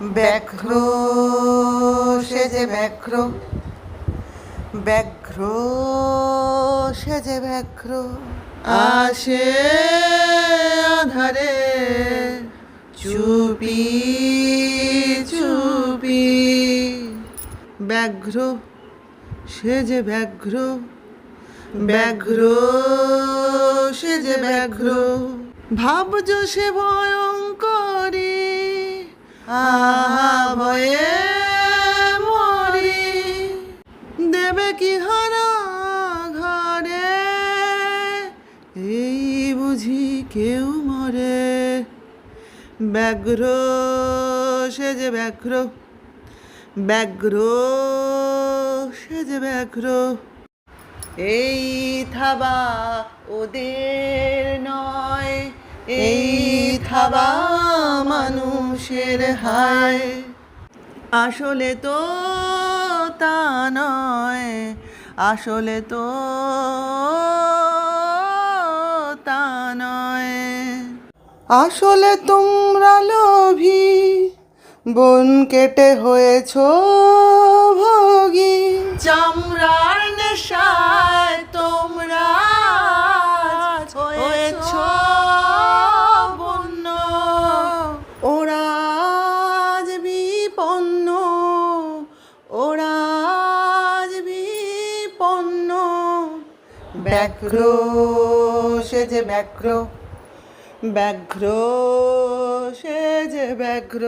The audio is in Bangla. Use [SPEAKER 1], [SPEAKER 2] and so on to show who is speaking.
[SPEAKER 1] ব্যাঘ্র সেজে ব্যাঘ্র, ব্যাঘ্র সেজে ব্যাঘ্র আসে আধারে চুপি চুপি। ব্যাঘ্র সেজে ব্যাঘ্র, ব্যাঘ্র সেজে ব্যাঘ্র ভাবজ সে ভয়ঙ্করী, আহা ভয়ে মরি দেবে কি হারা ঘরে, এই বুঝি কেউ মরে। ব্যাঘ্র সেজে ব্যাঘ্র, ব্যাঘ্র সেজে ব্যাঘ্র এই থাবা ওদের নয়, এই থাবা মানুষের হায়। আসলে তো তা নয়, আসলে তো তা নয়। আসলে তোমরা লোভী, বন কেটে হয়েছ ভোগী। চামড়ার নেশায় তোমরা হয়েছ বন্য, ওরা আজ বিপন্ন, ওরা আজ বিপন্ন। ব্যাঘ্র সেজে ব্যাঘ্র, ব্যাঘ্র সেজে ব্যাঘ্র।